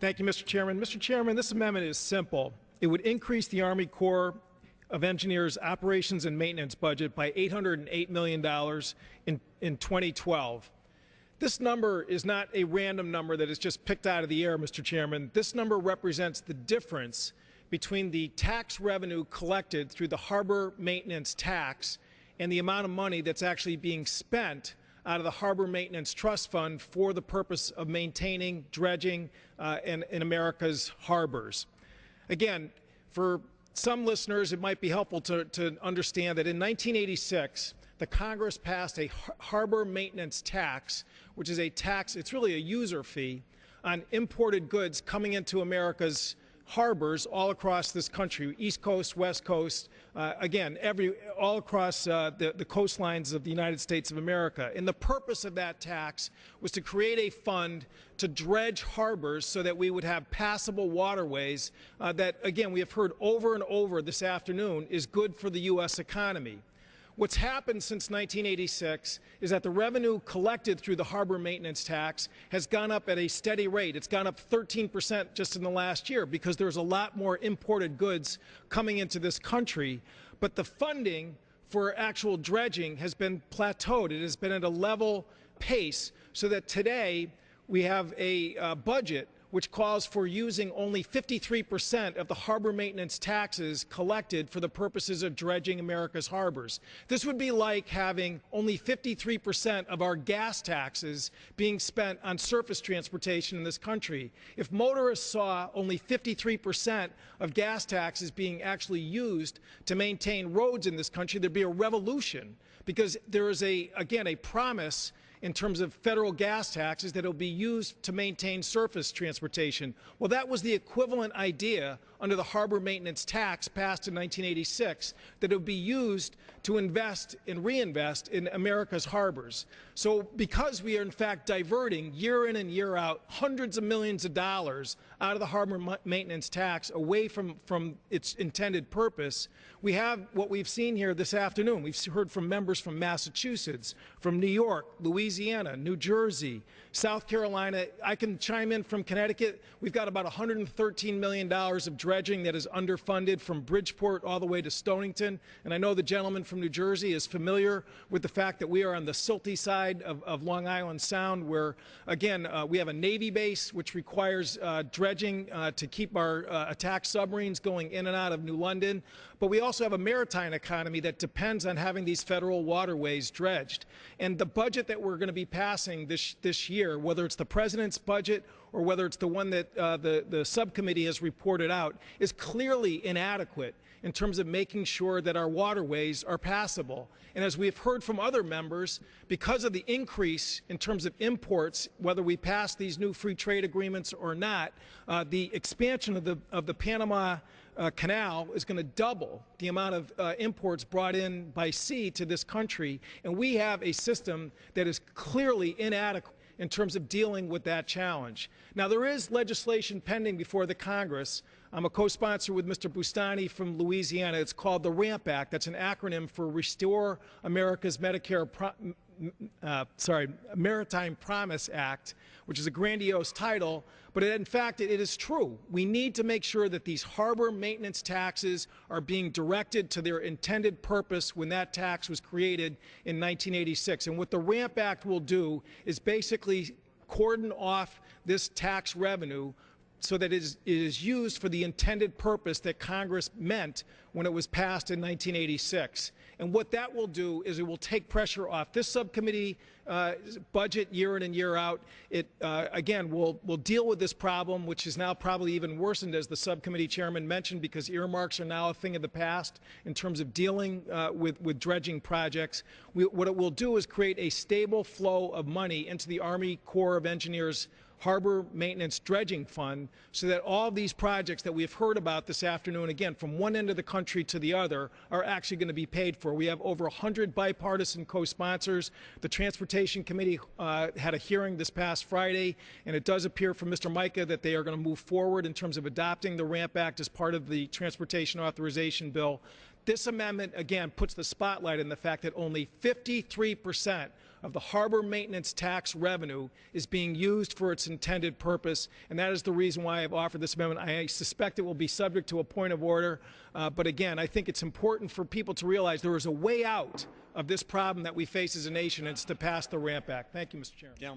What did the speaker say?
Thank you, Mr. Chairman. Mr. Chairman, this amendment is simple. It would increase the Army Corps of Engineers operations and maintenance budget by $808 million in 2012. This number is not a random number that is just picked out of the air, Mr. Chairman. This number represents the difference between the tax revenue collected through the harbor maintenance tax and the amount of money that's actually being spent out of the Harbor Maintenance Trust Fund for the purpose of maintaining dredging in America's harbors. Again, for some listeners, it might be helpful to understand that in 1986, the Congress passed a harbor maintenance tax, which is a tax, it's really a user fee, on imported goods coming into America's harbors all across this country, East Coast, West Coast, again, all across the coastlines of the United States of America. And the purpose of that tax was to create a fund to dredge harbors so that we would have passable waterways that, again, we have heard over and over this afternoon is good for the U.S. economy. What's happened since 1986 is that the revenue collected through the harbor maintenance tax has gone up at a steady rate. It's gone up 13% just in the last year because there's a lot more imported goods coming into this country. But the funding for actual dredging has been plateaued. It has been at a level pace so that today we have a budget which calls for using only 53% of the harbor maintenance taxes collected for the purposes of dredging America's harbors. This would be like having only 53% of our gas taxes being spent on surface transportation in this country. If motorists saw only 53% of gas taxes being actually used to maintain roads in this country, there'd be a revolution because there is, again, a promise in terms of federal gas taxes that will be used to maintain surface transportation. Well, that was the equivalent idea under the harbor maintenance tax passed in 1986, that it would be used to invest and reinvest in America's harbors. So because we are in fact diverting year in and year out hundreds of millions of dollars out of the harbor maintenance tax away from its intended purpose, we have what we've seen here this afternoon. We've heard from members from Massachusetts, from New York, Louisiana, New Jersey, South Carolina. I can chime in from Connecticut. We've got about $113 million of dredging that is underfunded from Bridgeport all the way to Stonington. And I know the gentleman from New Jersey is familiar with the fact that we are on the silty side of Long Island Sound, where, again, we have a Navy base which requires dredging to keep our attack submarines going in and out of New London. But we also have a maritime economy that depends on having these federal waterways dredged. And the budget that we're going to be passing this year, whether it's the president's budget or whether it's the one that the subcommittee has reported out, is clearly inadequate in terms of making sure that our waterways are passable. And as we've heard from other members, because of the increase in terms of imports, whether we pass these new free trade agreements or not, the expansion of the Panama Canal is going to double the amount of imports brought in by sea to this country. And we have a system that is clearly inadequate in terms of dealing with that challenge. Now, there is legislation pending before the Congress. I'm a co-sponsor with Mr. Bustani from Louisiana. It's called the RAMP Act. That's an acronym for Restore America's Maritime Promise Act, which is a grandiose title, but in fact, it is true. We need to make sure that these harbor maintenance taxes are being directed to their intended purpose when that tax was created in 1986. And what the RAMP Act will do is basically cordon off this tax revenue so that it is used for the intended purpose that Congress meant when it was passed in 1986. And what that will do is it will take pressure off this subcommittee budget year in and year out. It, again, will deal with this problem, which is now probably even worsened, as the subcommittee chairman mentioned, because earmarks are now a thing of the past in terms of dealing with dredging projects. What it will do is create a stable flow of money into the Army Corps of Engineers Harbor Maintenance Dredging Fund so that all these projects that we've heard about this afternoon, again, from one end of the country to the other, are actually going to be paid for. We have over 100 bipartisan co-sponsors. The Transportation Committee had a hearing this past Friday, and it does appear from Mr. Micah that they are going to move forward in terms of adopting the RAMP Act as part of the Transportation Authorization Bill. This amendment, again, puts the spotlight on the fact that only 53% of the harbor maintenance tax revenue is being used for its intended purpose, and that is the reason why I've offered this amendment. I suspect it will be subject to a point of order, but again, I think it's important for people to realize there is a way out of this problem that we face as a nation, and it's to pass the RAMP Act. Thank you, Mr. Chairman.